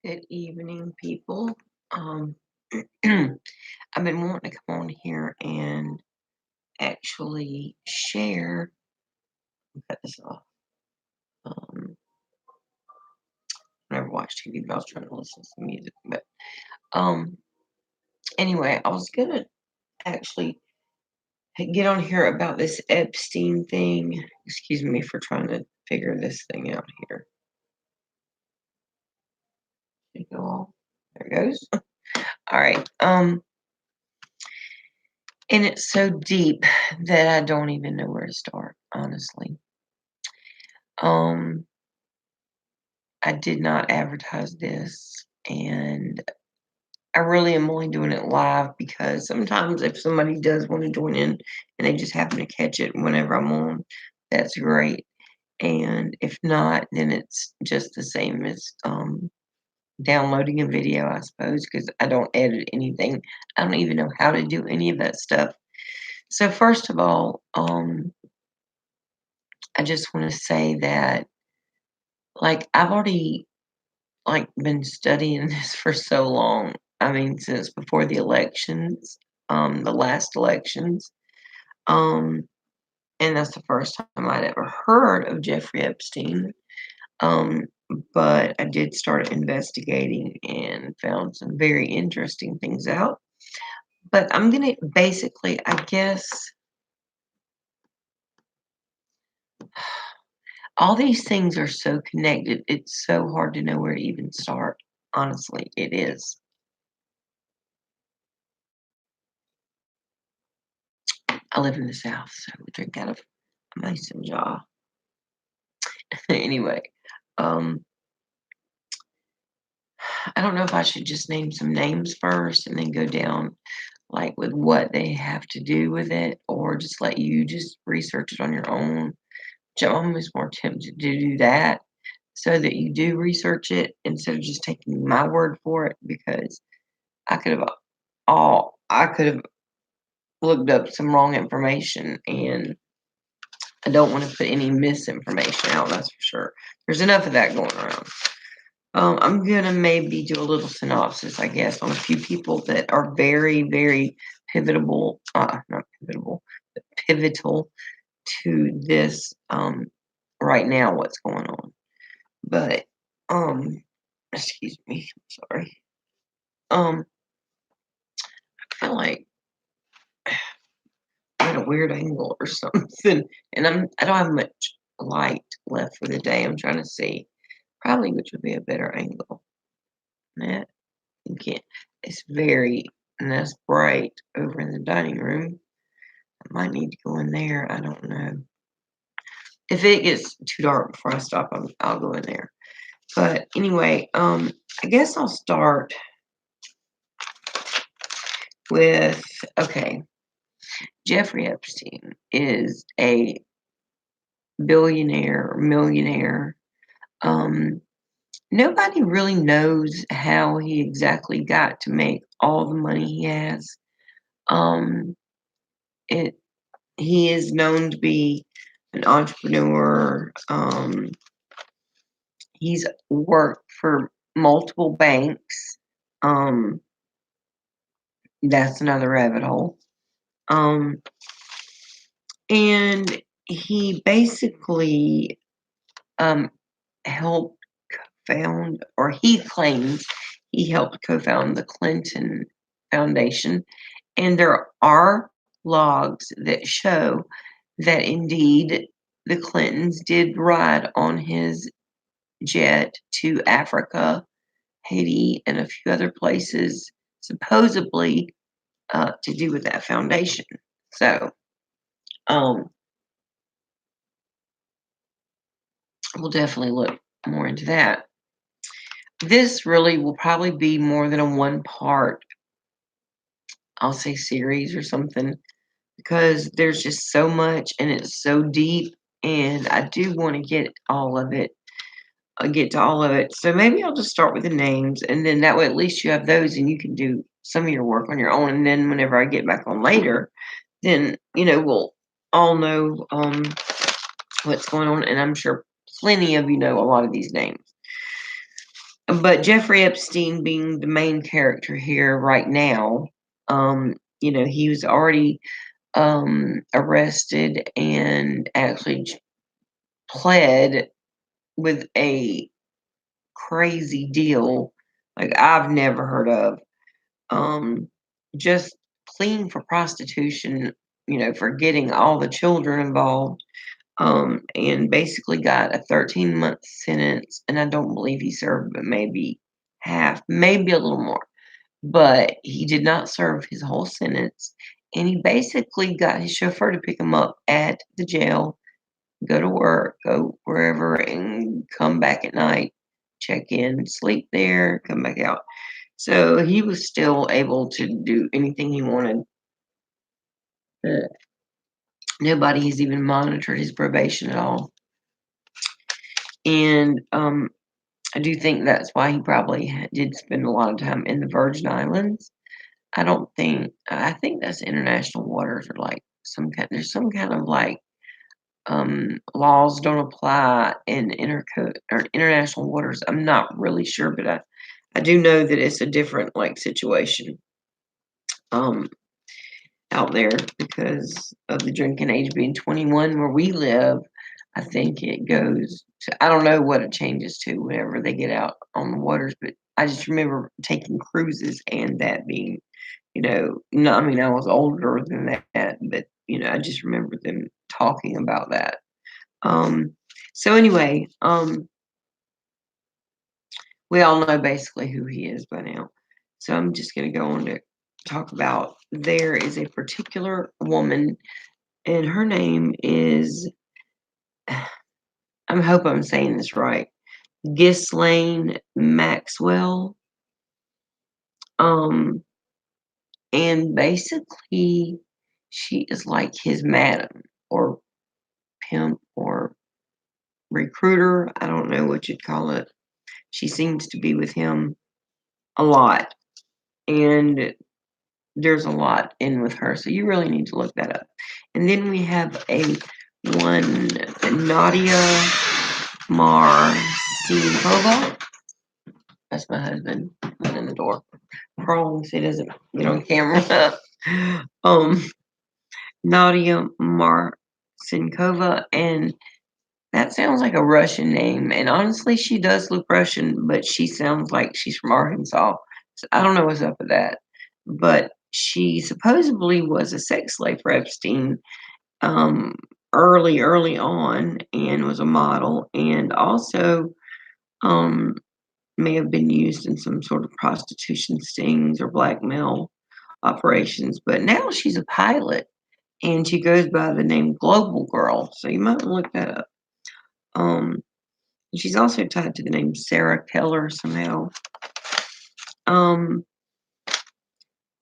Good evening, people. Um, I've been wanting to come on here and actually share. Cut this off. Um, I never watched TV, but I was trying to listen to some music. But um, anyway, I was gonna actually get on here about this Epstein thing. Excuse me for trying to figure this thing out here. There you go. There it goes. All right. And it's so deep that I don't even know where to start, honestly. Um, I did not advertise this, and I really am only doing it live because sometimes if somebody does want to join in and they just happen to catch it whenever I'm on, that's great. And if not, then it's just the same as downloading a video, I suppose, because I don't edit anything. I don't even know how to do any of that stuff. So first of all, I just want to say that like I've already like been studying this for so long. I mean, since before the elections, the last elections. Um, and that's the first time I'd ever heard of Jeffrey Epstein. Um, but I did start investigating and found some very interesting things out. But I'm gonna basically, I guess, all these things are so connected. It's so hard to know where to even start. Honestly, it is. I live in the South, so we drink out of a mason jar. Anyway, um, I don't know if I should just name some names first and then go down like with what they have to do with it, or just let you just research it on your own. Which I'm almost more tempted to do that so that you do research it instead of just taking my word for it because I could have I could have looked up some wrong information and I don't want to put any misinformation out, that's for sure. There's enough of that going around. I'm gonna maybe do a little synopsis, I guess, on a few people that are very, very not pivotal, but pivotal to this right now, what's going on. But um, excuse me, sorry. Um, I feel like I'm at a weird angle or something, and I don't have much light left for the day. I'm trying to see probably which would be a better angle. That you can't. It's very and that's bright over in the dining room. I might need to go in there. I don't know. If it gets too dark before I stop, I'll go in there. But anyway, I guess I'll start with okay. Jeffrey Epstein is a billionaire, millionaire. Um, Nobody really knows how he exactly got to make all the money he has. Um, it He is known to be an entrepreneur. He's worked for multiple banks. Um, that's another rabbit hole. Um, and he basically um, helped found, or he claims he helped co-found the Clinton Foundation. And there are logs that show that indeed the Clintons did ride on his jet to Africa, Haiti, and a few other places, supposedly to do with that foundation. So, um, we'll definitely look more into that. This really will probably be more than a one part, I'll say, series or something, because there's just so much and it's so deep, and I do want to get to all of it. So maybe I'll just start with the names, and then that way at least you have those and you can do some of your work on your own. And then whenever I get back on later, then we'll all know what's going on, and I'm sure plenty of you know a lot of these names. But Jeffrey Epstein being the main character here right now, he was already arrested and actually pled with a crazy deal like I've never heard of. Um, just pleading for prostitution, for getting all the children involved, and basically got a 13-month sentence. And I don't believe he served, but maybe half, maybe a little more. But he did not serve his whole sentence. And he basically got his chauffeur to pick him up at the jail, go to work, go wherever, and come back at night, check in, sleep there, come back out. So he was still able to do anything he wanted. Uh, Nobody has even monitored his probation at all. And I do think that's why he probably did spend a lot of time in the Virgin Islands. I think that's international waters, or like there's some kind of like laws don't apply in or international waters. I'm not really sure, but I do know that it's a different like situation um out there because of the drinking age being 21 where we live. I think it goes to, I don't know what it changes to whenever they get out on the waters, but I just remember taking cruises and that being, no, I mean, I was older than that, but, I just remember them talking about that. Um, so anyway, we all know basically who he is by now. So I'm just going to go on to talk about there is a particular woman, and her name is, I hope I'm saying this right, Ghislaine Maxwell. Um, and basically, she is like his madam or pimp or recruiter. I don't know what you'd call it. She seems to be with him a lot. And there's a lot in with her. So you really need to look that up. And then we have a one Nadia Marcinkova. That's my husband in the door. Prone so he doesn't get on camera. um, Nadia Marcinkova, and that sounds like a Russian name. And honestly, she does look Russian, but she sounds like she's from Arkansas. So I don't know what's up with that. But she supposedly was a sex slave for Epstein um, early on, and was a model, and also um, may have been used in some sort of prostitution stings or blackmail operations. But now she's a pilot, and she goes by the name Global Girl. So you might look that up. Um, she's also tied to the name Sarah Keller somehow. Um,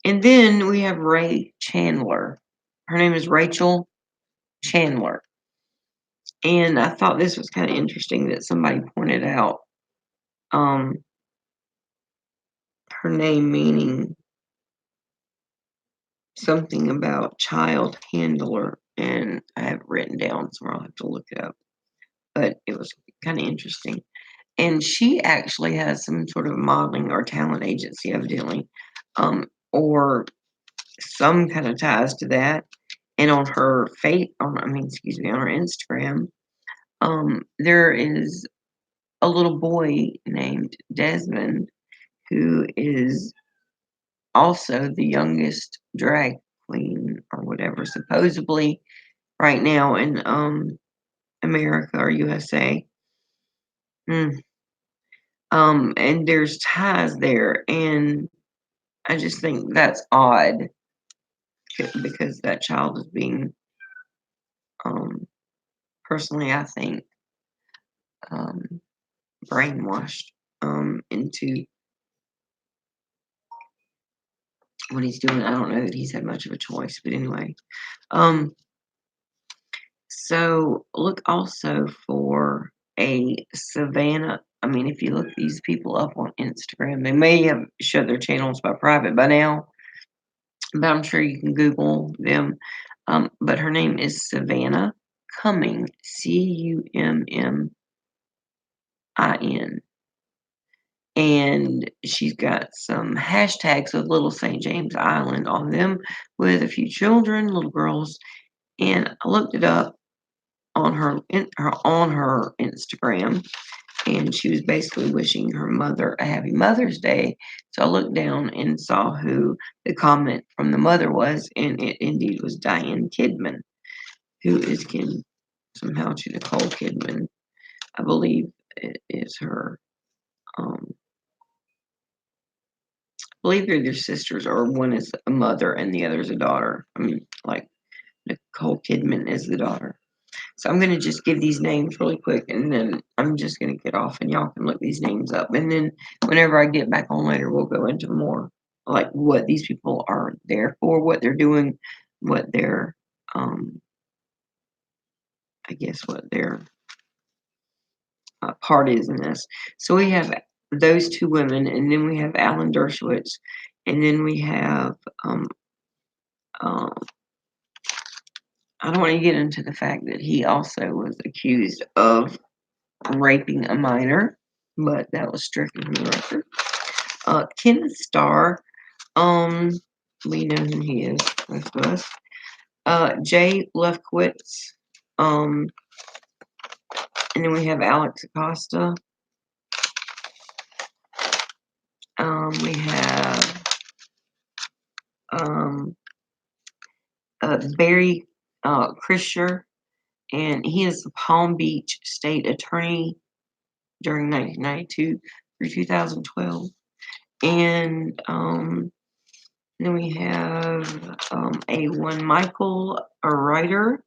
and then we have Ray Chandler. Her name is Rachel Chandler. And I thought this was kind of interesting that somebody pointed out um, her name meaning something about child handler. And I have it written down, so I'll have to look it up. But it was kind of interesting. And she actually has some sort of modeling or talent agency, evidently, or some kind of ties to that. And on her on her Instagram, there is a little boy named Desmond who is also the youngest drag queen or whatever, supposedly right now in America or USA. Mm. And there's ties there, and I just think that's odd because that child is being, um, personally, I think, um, brainwashed into what he's doing. I don't know that he's had much of a choice, but anyway. Um, so look also for a Savannah. I mean, if you look these people up on Instagram, they may have shut their channels by private by now, but I'm sure you can Google them. But her name is Savannah Cumming, Cummin. and she's got some hashtags with Little St. James Island on them with a few children, little girls, and I looked it up on her Instagram, and she was basically wishing her mother a happy Mother's Day. So I looked down and saw who the comment from the mother was, and it indeed was Diane Kidman, who is kin somehow to Nicole Kidman. I believe it is her. I believe they're their sisters, or one is a mother and the other is a daughter. I mean, like Nicole Kidman is the daughter. So I'm gonna just give these names really quick, and then I'm just gonna get off, and y'all can look these names up. And then whenever I get back on later, we'll go into more like what these people are there for, what they're doing, what their I guess what their part is in this. So we have those two women, and then we have Alan Dershowitz, and then we have uh, I don't want to get into the fact that he also was accused of raping a minor, but that was stricken from the record. Kenneth Starr, um, we know who he is, most of us. Jay Lefkowitz, and then we have Alex Acosta. We have Barry Krischer, and he is the Palm Beach State Attorney during 1992 through 2012. And then we have A1 Michael, a writer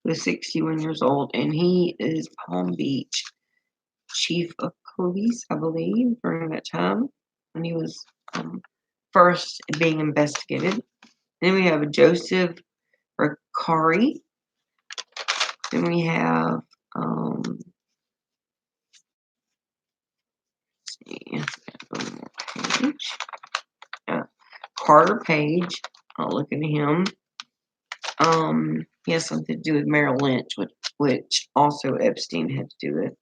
who is 61 years old, and he is Palm Beach chief of police, I believe, during that time when he was first being investigated. Then we have Joseph Ricari. Then we have see, one more page. Carter Page. I'll look at him. He has something to do with Merrill Lynch, which also Epstein had to do with.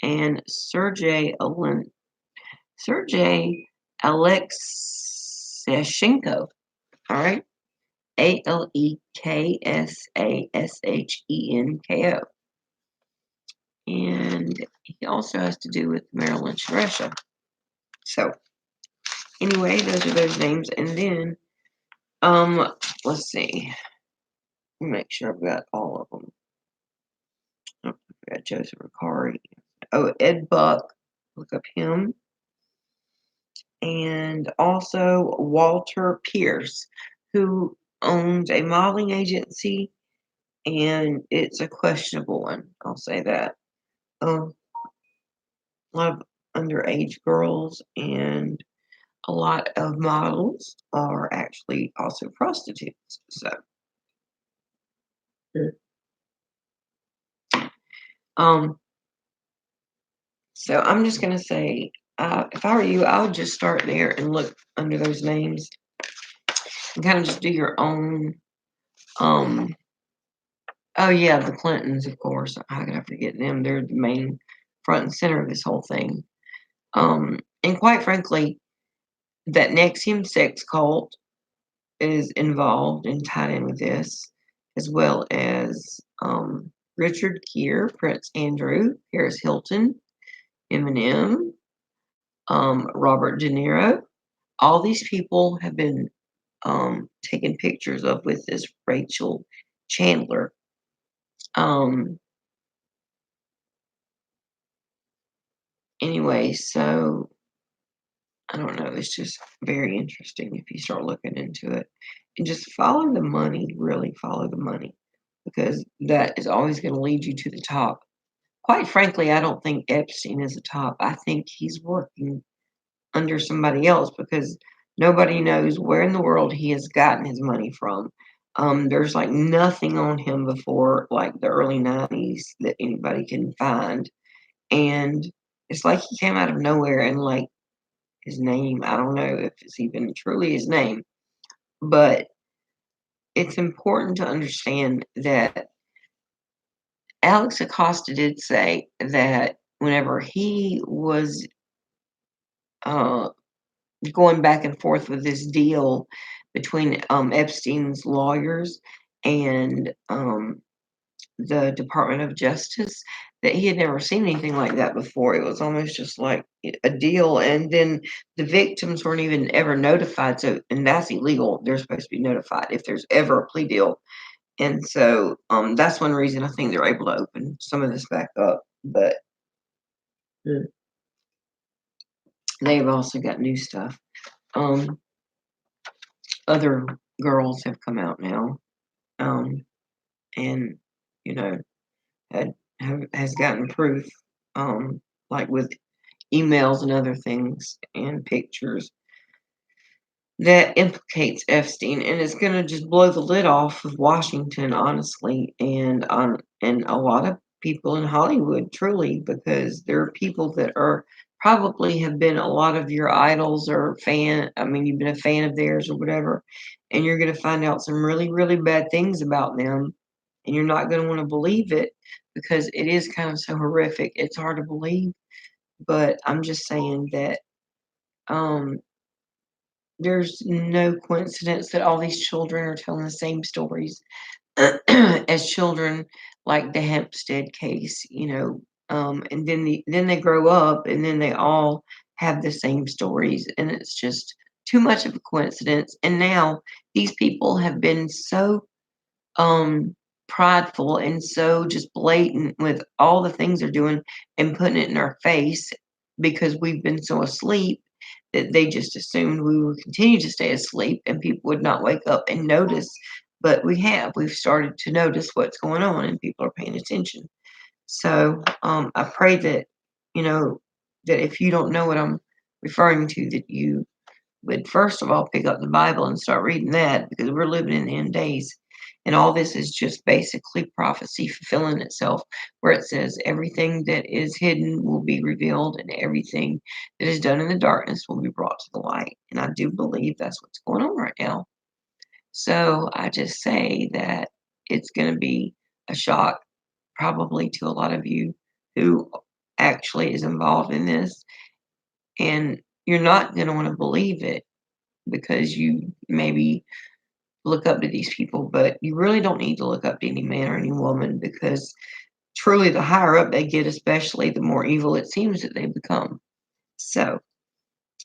And Sergey Alexashenko. All right. Aleksasenko. And he also has to do with Merrill Lynch Russia. So anyway, those are those names. And then let's see. Make sure I've got all of them. Oh, I got Joseph Ricari. Oh, Ed Buck. Look up him. And also Walter Pierce, who owns a modeling agency, and it's a questionable one. I'll say that. A lot of underage girls and a lot of models are actually also prostitutes. Um, so I'm just gonna say, if I were you, I would just start there and look under those names and kind of just do your own. Oh yeah, the Clintons, of course. How could I forget them? They're the main front and center of this whole thing. And quite frankly, that Nexium sex cult is involved and tied in with this, as well as Richard Gere, Prince Andrew, Paris Hilton, Eminem, Robert De Niro. All these people have been taken pictures of with this Rachel Chandler. Anyway, so I don't know. It's just very interesting if you start looking into it and just follow the money, really follow the money, because that is always going to lead you to the top. Quite frankly, I don't think Epstein is the top. I think he's working under somebody else because nobody knows where in the world he has gotten his money from. There's like nothing on him before like the early 90s that anybody can find. And it's like he came out of nowhere and like his name, I don't know if it's even truly his name, but it's important to understand that Alex Acosta did say that whenever he was uh, going back and forth with this deal between Epstein's lawyers and the Department of Justice, that he had never seen anything like that before. It was almost just like a deal, and then the victims weren't even ever notified. So, and that's illegal. They're supposed to be notified if there's ever a plea deal. And so, that's one reason I think they're able to open some of this back up. But mm, they've also got new stuff. Um, Other girls have come out now, um, and you know, has gotten proof, like with emails and other things and pictures that implicates Epstein, and it's gonna just blow the lid off of Washington, honestly, and a lot of people in Hollywood, truly, because there are people that are probably have been a lot of your idols or I mean, you've been a fan of theirs or whatever, and you're gonna find out some really, really bad things about them, and you're not gonna wanna believe it because it is kind of so horrific. It's hard to believe, but I'm just saying that, um there's no coincidence that all these children are telling the same stories as children, like the Hempstead case, and then they grow up and then they all have the same stories, and it's just too much of a coincidence. And now these people have been so um prideful and so just blatant with all the things they're doing and putting it in our face because we've been so asleep that they just assumed we would continue to stay asleep and people would not wake up and notice. But we've started to notice what's going on and people are paying attention. So I pray that, you know, that if you don't know what I'm referring to, that you would first of all pick up the Bible and start reading that, because we're living in the end days. And all this is just basically prophecy fulfilling itself, where it says everything that is hidden will be revealed, and everything that is done in the darkness will be brought to the light. And I do believe that's what's going on right now. So I just say that it's going to be a shock, probably to a lot of you who actually is involved in this. And you're not going to want to believe it because you maybe look up to these people, but you really don't need to look up to any man or any woman, because truly the higher up they get, especially, the more evil it seems that they become. So,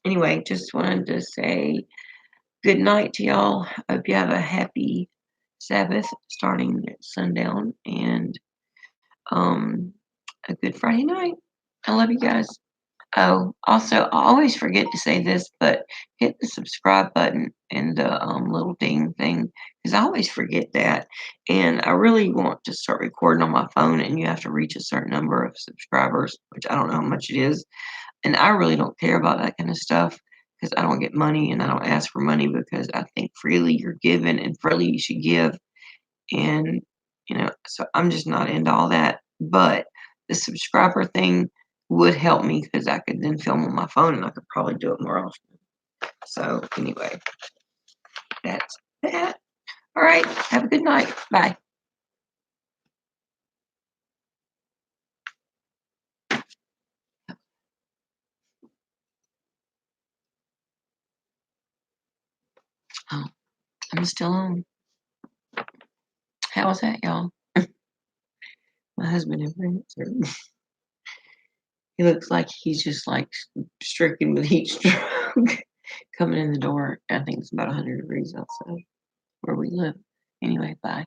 anyway, just wanted to say good night to y'all. Hope you have a happy Sabbath starting at sundown, and um, a good Friday night. I love you guys. Oh, also, I always forget to say this, but hit the subscribe button and the little ding thing, because I always forget that. And I really want to start recording on my phone, and you have to reach a certain number of subscribers, which I don't know how much it is. And I really don't care about that kind of stuff because I don't get money and I don't ask for money, because I think freely you're given and freely you should give. And, so I'm just not into all that. But the subscriber thing would help me because I could then film on my phone and I could probably do it more often. So, anyway, that's that. All right. Have a good night. Bye. Oh, I'm still on. How was that, y'all? My husband never answered. He looks like he's just like stricken with heat stroke coming in the door. I think it's about 100 degrees outside where we live. Anyway, bye.